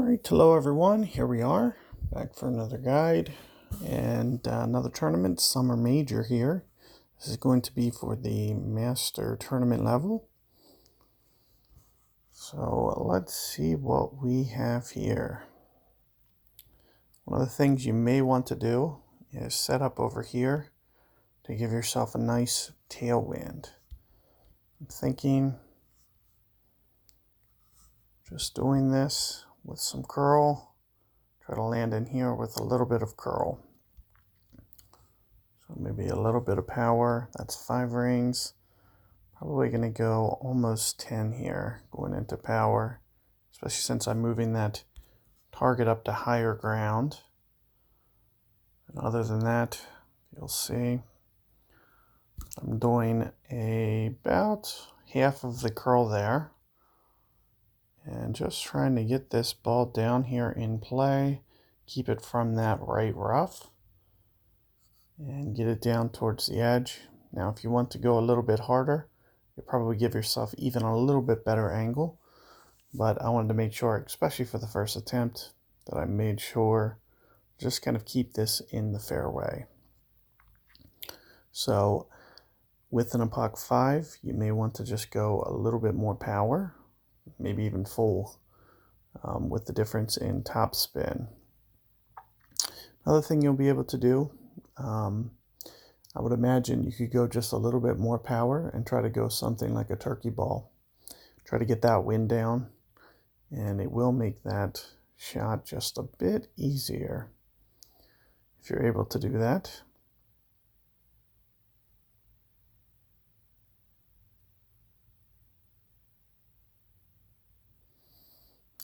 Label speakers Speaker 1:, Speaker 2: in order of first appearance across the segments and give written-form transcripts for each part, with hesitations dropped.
Speaker 1: All right, hello everyone. Here we are, back for another guide and another tournament, Summer Major here. This is going to be for the Master Tournament level. So let's see what we have here. One of the things you may want to do is set up over here to give yourself a nice tailwind. I'm thinking just doing this with some curl. Try to land in here with a little bit of curl. So maybe a little bit of power. That's 5 rings. Probably going to go almost 10 here, going into power, especially since I'm moving that target up to higher ground. And other than that, you'll see I'm doing about half of the curl there. And just trying to get this ball down here in play, keep it from that right rough, and get it down towards the edge. Now, if you want to go a little bit harder, you'll probably give yourself even a little bit better angle. But I wanted to make sure, especially for the first attempt, that I made sure just kind of keep this in the fairway. So with an Epoch 5, you may want to just go a little bit more power, maybe even full, with the difference in top spin. Another thing you'll be able to do, I would imagine you could go just a little bit more power and try to go something like a turkey ball. Try to get that wind down, and it will make that shot just a bit easier if you're able to do that.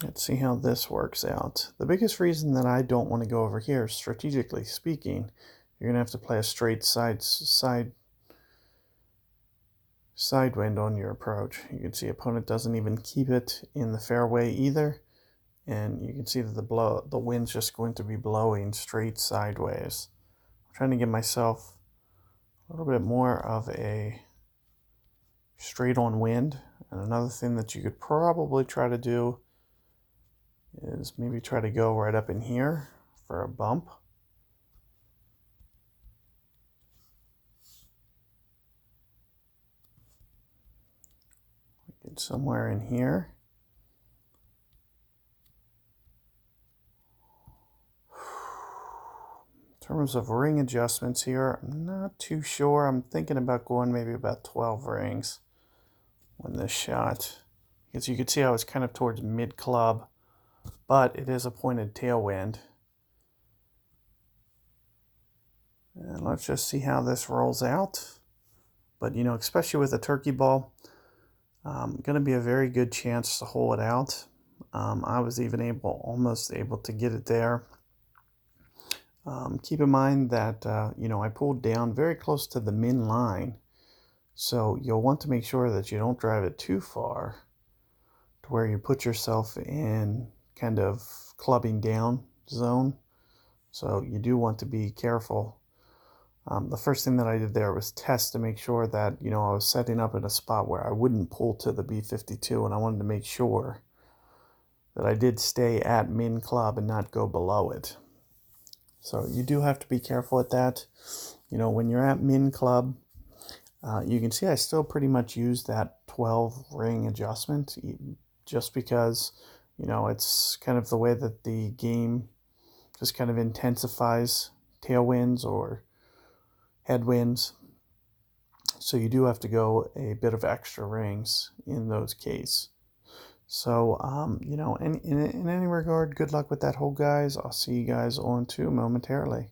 Speaker 1: Let's see how this works out. The biggest reason that I don't want to go over here, strategically speaking, you're going to have to play a straight side wind on your approach. You can see opponent doesn't even keep it in the fairway either. And you can see that the wind's just going to be blowing straight sideways. I'm trying to give myself a little bit more of a straight on wind. And another thing that you could probably try to do is maybe try to go right up in here for a bump. Get somewhere in here. In terms of ring adjustments here, I'm not too sure. I'm thinking about going maybe about 12 rings on this shot. As you can see, I was kind of towards mid-club, but it is a pointed tailwind. And let's just see how this rolls out. But, you know, especially with a turkey ball, going to be a very good chance to hole it out. I was even almost able to get it there. Keep in mind that, you know, I pulled down very close to the min line. So you'll want to make sure that you don't drive it too far to where you put yourself in kind of clubbing down zone. So you do want to be careful. The first thing that I did there was test to make sure that, you know, I was setting up in a spot where I wouldn't pull to the B52, and I wanted to make sure that I did stay at min club and not go below it. So you do have to be careful at that. You know, when you're at min club, you can see I still pretty much use that 12 ring adjustment just because, you know, it's kind of the way that the game just kind of intensifies tailwinds or headwinds. So you do have to go a bit of extra rings in those cases. So, you know, in any regard, good luck with that hole, guys. I'll see you guys on to momentarily.